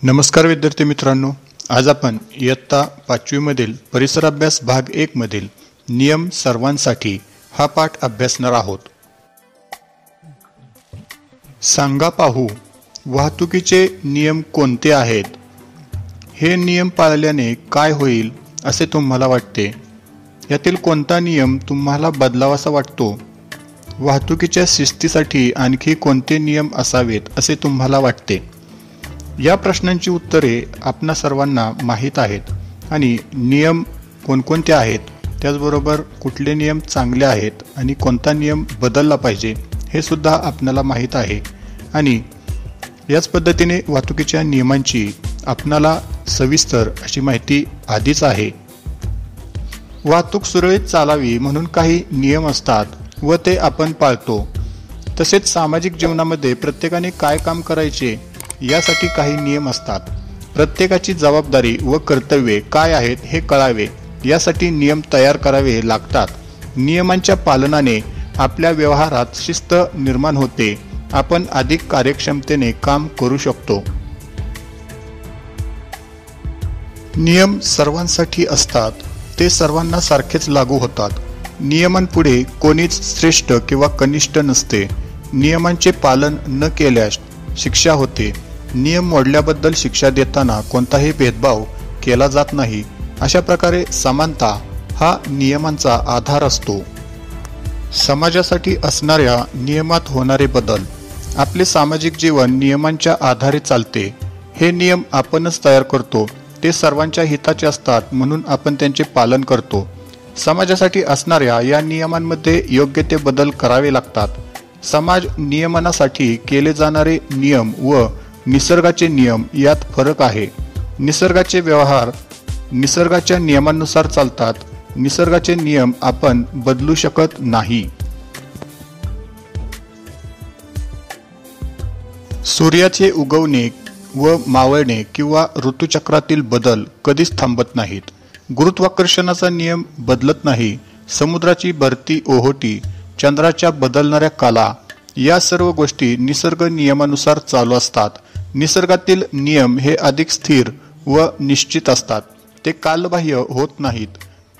नमस्कार विद्यार्थी मित्रांनो, आज आपण इयत्ता 5वी मधील परिसर अभ्यास भाग 1 मधील नियम सर्वांसाठी हा पाठ अभ्यासणार आहोत। सांगा पाहू, वाहतुकीचे नियम कोणते आहेत? हे नियम पाळल्याने काय होईल असे तुम्हाला वाटते? यातील कोणता नियम तुम्हाला बदलावासा वाटतो? वाहतुकीच्या शिस्तीसाठी आणखी कोणते नियम असावेत असे तुम्हाला वाटते? या प्रश्नांची उत्तरे आपणा सर्वांना माहीत आहेत आणि नियम कोणकोणते आहेत, त्याचबरोबर कुठले नियम चांगले आहेत आणि कोणता नियम बदलला पाहिजे हे सुद्धा आपणाला माहीत आहे। आणि याच पद्धतीने वाहतुकीच्या नियमांची आपणाला सविस्तर अशी माहिती आधीच आहे। वाहतूक सुरळीत चालावी म्हणून काही नियम असतात व ते आपण पाळतो। तसेच सामाजिक जीवनामध्ये प्रत्येकाने काय काम करायचे यासाठी काही नियम असतात। प्रत्येकाची जबाबदारी व कर्तव्ये काय आहेत हे कळावे यासाठी नियम तयार करावे लागतात। नियमांच्या पालनाने आपल्या व्यवहारात शिस्त निर्माण होते, आपण अधिक कार्यक्षमतेने काम करू शकतो। नियम सर्वांसाठी असतात, ते सर्वांना सारखेच लागू होतात। नियमांपुढे कोणीच श्रेष्ठ किंवा कनिष्ठ नसते। नियमांचे पालन न केल्यास शिक्षा होते। नियम मोडल्याबद्दल शिक्षा देताना कोणताही भेदभाव केला जात नाही। अशा प्रकारे समानता हा नियमांचा आधार असतो। समाजासाठी असणाऱ्या नियमात होणारे बदल। आपले सामाजिक जीवन नियमांच्या आधारे चालते। हे नियम आपणच तयार करतो, ते सर्वांच्या हिताचे असतात म्हणून आपण त्यांचे पालन करतो। समाजासाठी असणाऱ्या या नियमांमध्ये योग्य ते बदल करावे लागतात। समाज नियमनासाठी केले जाणारे नियम व निसर्गाचे नियम यात फरक आहे। निसर्गाचे व्यवहार निसर्गाच्या नियमांनुसार चालतात। निसर्गाचे नियम आपण बदलू शकत नाही। सूर्याचे उगवणे व मावळणे किंवा ऋतुचक्रातील बदल कधीच थांबत नाहीत। गुरुत्वाकर्षणाचा नियम बदलत नाही। समुद्राची भरती ओहोटी, चंद्राच्या बदलणाऱ्या काला या सर्व गोष्टी निसर्ग नियमानुसार चालू असतात। निसर्गातील नियम हे अधिक स्थिर व निश्चित असतात, ते कालबाह्य होत नाहीत।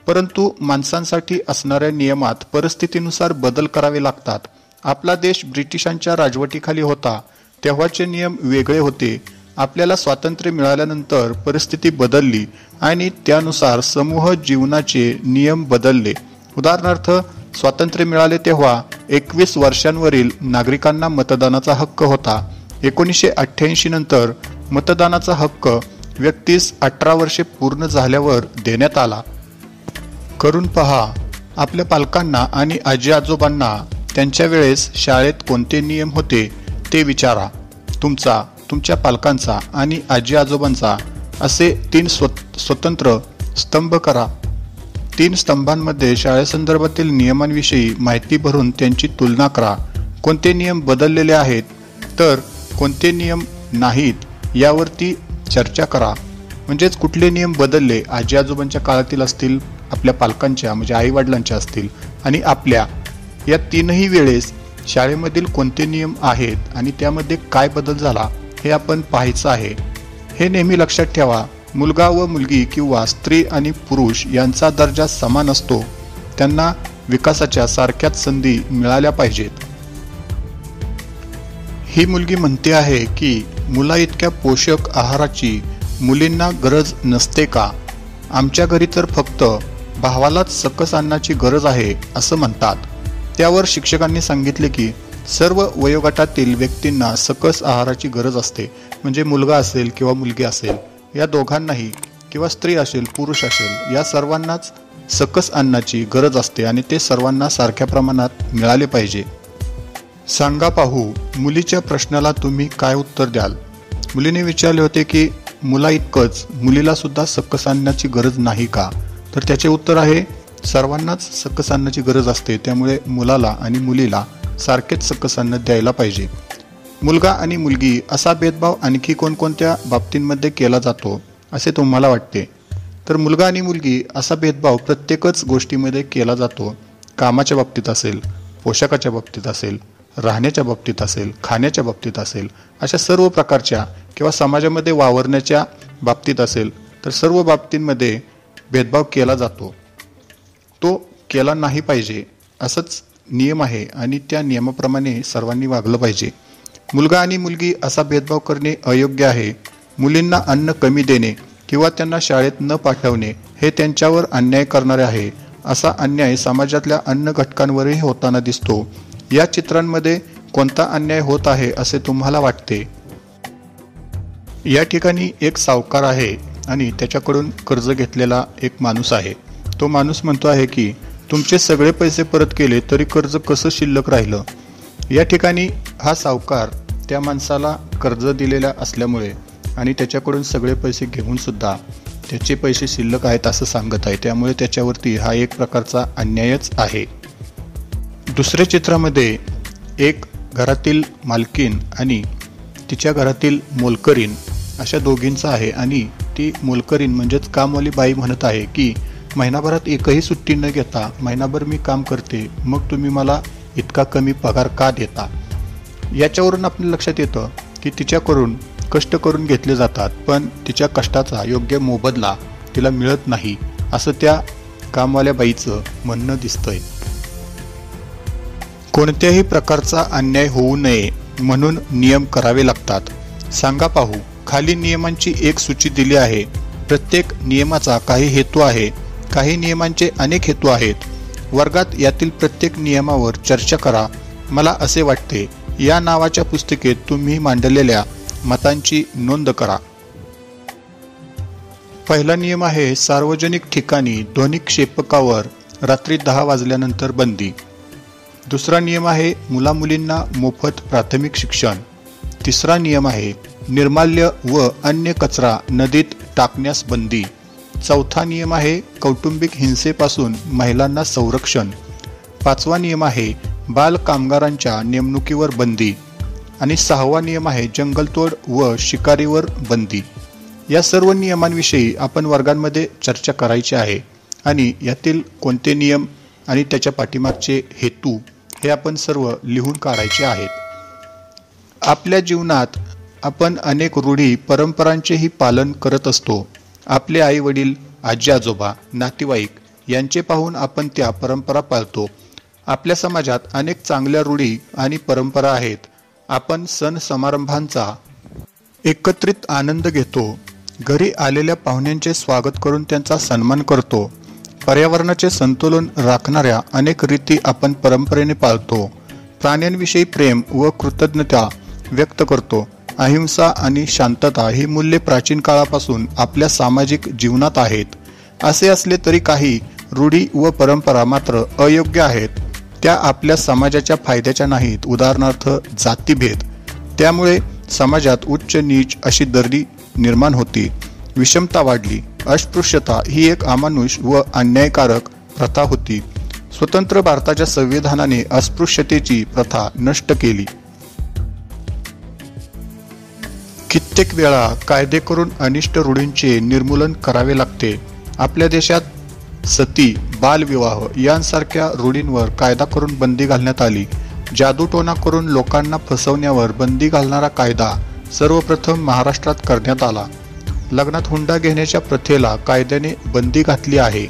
परंतु माणसांसाठी असणाऱ्या नियमात परिस्थितीनुसार बदल करावे लागतात। आपला देश ब्रिटिशांच्या राजवटीखाली होता तेव्हाचे नियम वेगळे होते। आपल्याला स्वातंत्र्य मिळाल्यानंतर परिस्थिती बदलली आणि त्यानुसार समूह जीवनाचे नियम बदलले। उदाहरणार्थ, स्वातंत्र्य मिळाले तेव्हा 21 वर्षांवरील नागरिकांना मतदानाचा हक्क होता। 1988 नंतर मतदानाचा हक्क व्यक्तीस 18 वर्षे पूर्ण झाल्यावर देण्यात आला। करून पहा, आपल्या पालकांना आणि आजी आजोबांना त्यांच्या वेळेस शाळेत कोणते नियम होते ते विचारा। तुमच्या पालकांचा आणि आजी आजोबांचा असे 3 स्वतंत्र स्तंभ करा। 3 स्तंभांमध्ये शाळेसंदर्भातील नियमांविषयी माहिती भरून त्यांची तुलना करा। कोणते नियम बदललेले आहेत तर कोणते नियम नाहीत यावरती चर्चा करा। म्हणजेच कुठले नियम बदलले, आजी आजोबांच्या काळातील असतील, आपल्या पालकांच्या म्हणजे आई वडिलांच्या असतील आणि आपल्या, या 3ही वेळेस शाळेमधील कोणते नियम आहेत आणि त्यामध्ये काय बदल झाला हे आपण पाहायचं आहे। हे नेहमी लक्षात ठेवा, मुलगा व मुलगी किंवा स्त्री आणि पुरुष यांचा दर्जा समान असतो। त्यांना विकासाच्या सारख्याच संधी मिळाल्या पाहिजेत। ही मुलगी म्हणते आहे की मुला इतक्या पोषक आहाराची मुलींना गरज नसते का? आमच्या घरी तर फक्त भावालाच सकस अन्नाची गरज आहे असं म्हणतात। त्यावर शिक्षकांनी सांगितले की सर्व वयोगटातील व्यक्तींना सकस आहाराची गरज असते। म्हणजे मुलगा असेल किंवा मुलगी असेल, या दोघांनाही, किंवा स्त्री असेल पुरुष असेल, या सर्वांनाच सकस अन्नाची गरज असते आणि ते सर्वांना सारख्या प्रमाणात मिळाले पाहिजे। सांगा पाहू, मुलीच्या प्रश्नाला तुम्ही काय उत्तर द्याल? मुलीने विचारले होते की मुला इतकंच मुलीला सुद्धा सकस अन्नाची गरज नाही का? तर त्याचे उत्तर आहे, सर्वांनाच सकस अन्नाची गरज असते, त्यामुळे मुलाला आणि मुलीला सारखेच सकस अन्न द्यायला पाहिजे। मुलगा आणि मुलगी असा भेदभाव आणखी कोणकोणत्या बाबतींमध्ये केला जातो असे तुम्हाला वाटते? तर मुलगा आणि मुलगी असा भेदभाव प्रत्येकच गोष्टीमध्ये केला जातो। कामाच्या बाबतीत असेल, पोशाखाच्या बाबतीत असेल, राहण्याच्या बाबतीत असेल, खाण्याच्या बाबतीत असेल, अशा सर्व प्रकारच्या किंवा समाजामध्ये वावरण्याच्या बाबतीत असेल तर सर्व बाबतींमध्ये भेदभाव केला जातो, तो केला नाही पाहिजे असंच नियम आहे आणि त्या नियमाप्रमाणे सर्वांनी वागलं पाहिजे. मुलगा आणि मुलगी असा भेदभाव करणे अयोग्य आहे. मुलींना अन्न कमी देणे किंवा त्यांना शाळेत न पाठवणे हे त्यांच्यावर अन्याय करणारे आहे. असा अन्याय समाजातल्या अन्य घटकांवरही होताना दिसतो. या चित्रांमध्ये कोणता अन्याय होत आहे असे तुम्हाला वाटते? या ठिकाणी एक सावकार आहे आणि त्याच्याकडून कर्ज घेतलेला एक माणूस आहे. तो माणूस म्हणतो आहे की तुमचे सगळे पैसे परत केले तरी कर्ज कसं शिल्लक राहिलं. या ठिकाणी हा सावकार त्या माणसाला कर्ज दिलेला असल्यामुळे आणि त्याच्याकडून सगळे पैसे घेऊन सुद्धा त्याचे पैसे शिल्लक आहेत असं सांगत आहे. त्यामुळे त्याच्यावरती हा एक प्रकारचा अन्यायच आहे. दुसऱ्या चित्रामध्ये एक घरातील मालकीन आणि तिच्या घरातील मोलकरीण अशा दोघींचा आहे आणि ती मोलकरीण म्हणजेच कामवाली बाई म्हणत आहे की महिनाभरात एकही सुट्टी न घेता महिनाभर मी काम करते, मग तुम्ही मला इतका कमी पगार का देता. याच्यावरून आपल्या लक्षात येतं की तिच्याकडून कष्ट करून घेतले जातात पण तिच्या कष्टाचा योग्य मोबदला तिला मिळत नाही असं त्या कामवाल्या बाईचं म्हणणं दिसतंय. कोणत्याही प्रकारचा अन्याय होऊ नये म्हणून नियम करावे लागतात. सांगा पाहू, खाली नियमांची एक सूची दिली आहे. प्रत्येक नियमाचा काही हेतू आहे. काही नियमांचे अनेक हेतू आहेत. वर्गात यातील प्रत्येक नियमावर चर्चा करा. मला असे वाटते या नावाच्या पुस्तिकेत तुम्ही मांडलेल्या मतांची नोंद करा. पहिला नियम आहे सार्वजनिक ठिकाणी ध्वनिक्षेपकावर रात्री 10 वाजल्यानंतर बंदी. दुसरा नियम आहे मुलामुलींना मोफत प्राथमिक शिक्षण. तिसरा नियम आहे निर्माल्य व अन्य कचरा नदीत टाकण्यास बंदी. चौथा नियम आहे कौटुंबिक हिंसेपासून महिलांना संरक्षण. पाचवा नियम आहे बाल कामगारांच्या नेमणुकीवर बंदी. आणि सहावा नियम आहे जंगलतोड व शिकारीवर बंदी. या सर्व नियमांविषयी आपण वर्गांमध्ये चर्चा करायची आहे आणि यातील कोणते नियम आणि त्याच्या पाठीमागचे हेतू हे आपण सर्व लिहून काढायचे आहेत. आपल्या जीवनात आपण अनेक रूढी परंपरांचेही पालन करत असतो. आपले आई वडील, आजी आजोबा, नातेवाईक यांचे पाहून आपण त्या परंपरा पाळतो. आपल्या समाजात अनेक चांगल्या रूढी आणि परंपरा आहेत. आपण सण समारंभांचा एकत्रित आनंद घेतो. घरी आलेल्या पाहुण्यांचे स्वागत करून त्यांचा सन्मान करतो. पर्यावरणाचे संतुलन राखणाऱ्या अनेक रीती आपण परंपरेने पाळतो. प्राण्यांविषयी प्रेम व कृतज्ञता व्यक्त करतो. अहिंसा आणि शांतता ही मूल्ये प्राचीन काळापासून आपल्या सामाजिक जीवनात आहेत. असे असले तरी काही रूढी व परंपरा मात्र अयोग्य आहेत. त्या आपल्या समाजाच्या फायद्याच्या नाहीत. उदाहरणार्थ जातीभेद. त्यामुळे समाजात उच्च नीच अशी दरी निर्माण होती. विषमता वाढली. अस्पृश्यता ही एक अमानुष व अन्यायकारक प्रथा होती. स्वतंत्र भारताच्या संविधानाने अस्पृश्यतेची प्रथा नष्ट केली. कित्येक वेळा कायदे करून अनिष्ट रूढींचे निर्मूलन करावे लागते. आपल्या देशात सती, बालविवाह यांसारख्या रूढींवर कायदा करून बंदी घालण्यात आली. जादूटोणा करून लोकांना फसवण्यावर बंदी घालणारा कायदा सर्वप्रथम महाराष्ट्रात करण्यात आला. लग्नात हुंडा घेण्याच्या प्रथेला कायद्याने बंदी घातली आहे.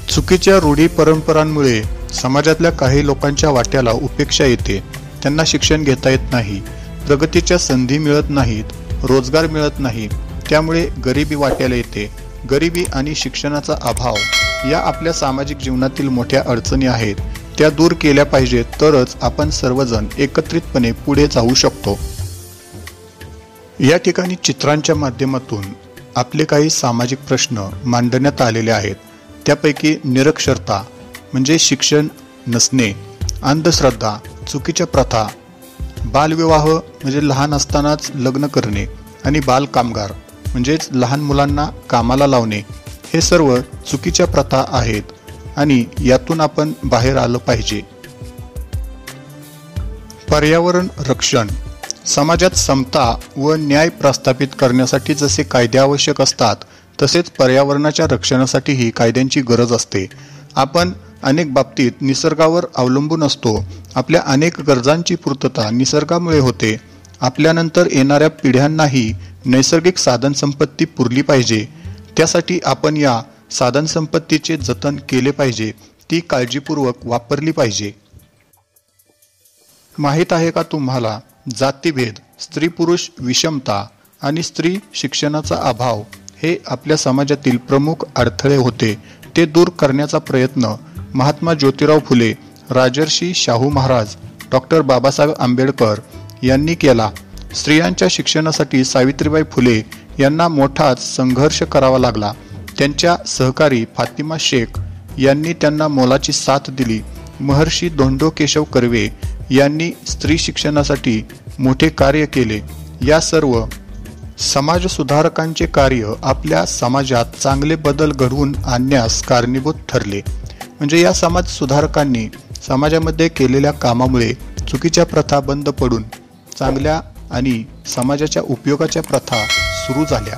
चुकीच्या रूढी परंपरांमुळे समाजातल्या काही लोकांच्या वाट्याला उपेक्षा येते. त्यांना शिक्षण घेता येत नाही, प्रगतीच्या संधी मिळत नाहीत, रोजगार मिळत नाही. त्यामुळे गरिबी वाट्याला येते. गरिबी आणि शिक्षणाचा अभाव या आपल्या सामाजिक जीवनातील मोठ्या अडचणी आहेत. त्या दूर केल्या पाहिजेत, तरच आपण सर्वजण एकत्रितपणे पुढे जाऊ शकतो. या ठिकाणी चित्रांच्या माध्यमातून आपले काही सामाजिक प्रश्न मांडण्यात आलेले आहेत. त्यापैकी निरक्षरता म्हणजे शिक्षण नसणे, अंधश्रद्धा, चुकीच्या प्रथा, बालविवाह म्हणजे लहान असतानाच लग्न करणे आणि बालकामगार म्हणजेच लहान मुलांना कामाला लावणे हे सर्व चुकीच्या प्रथा आहेत आणि यातून आपण बाहेर आलं पाहिजे. पर्यावरण रक्षण. समाजात समता व न्याय प्रस्थापित करण्यासाठी जसे कायदे आवश्यक असतात तसेच पर्यावरणाच्या रक्षणासाठीही कायद्यांची गरज असते. आपण अनेक बाबतीत निसर्गावर अवलंबून असतो. आपल्या अनेक गरजांची पूर्तता निसर्गामुळे होते. आपल्यानंतर येणाऱ्या पिढ्यांनाही नैसर्गिक साधनसंपत्ती पुरली पाहिजे। त्यासाठी आपण या साधनसंपत्तीचे जतन केले पाहिजे, ती काळजीपूर्वक वापरली पाहिजे। माहीत आहे का तुम्हाला, जातीभेद, स्त्री पुरुष विषमता आणि स्त्री शिक्षणाचा अभाव हे आपल्या समाजातील प्रमुख अडथळे होते। ते दूर करण्याचा प्रयत्न महात्मा ज्योतिराव फुले, राजर्षी शाहू महाराज, डॉक्टर बाबासाहेब आंबेडकर यांनी केला। स्त्रियांच्या शिक्षणासाठी सावित्रीबाई फुले यांना मोठाच संघर्ष करावा लागला। त्यांच्या सहकारी फातिमा शेख यांनी त्यांना मोलाची साथ दिली। महर्षी धोंडो केशव कर्वे यांनी स्त्री शिक्षणासाठी मोठे कार्य केले। या सर्व समाज सुधारकांचे कार्य आपल्या समाजात चांगले बदल घडवून आणण्यास कारणीभूत ठरले। म्हणजे या समाज सुधारकांनी समाजामध्ये केलेल्या कामामुळे चुकीच्या प्रथा बंद पडून चांगल्या आणि समाजाच्या उपयोगाच्या प्रथा सुरू झाल्या।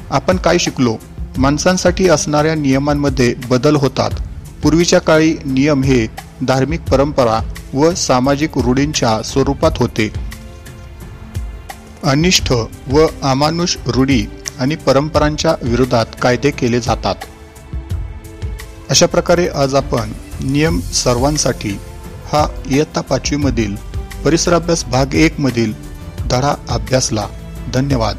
आपण काय शिकलो? माणसांसाठी असणाऱ्या नियमांमध्ये बदल होतात। पूर्वीच्या काळी नियम हे धार्मिक परंपरा व सामाजिक रूढींच्या स्वरूपात होते। अनिष्ट व अमानुष रूढी आणि परंपरांच्या विरोधात कायदे केले जातात। अशा प्रकारे आज आपण नियम सर्वांसाठी हा इयत्ता 5वी मधील परिसर अभ्यास भाग 1 मधील धडा अभ्यासला। धन्यवाद।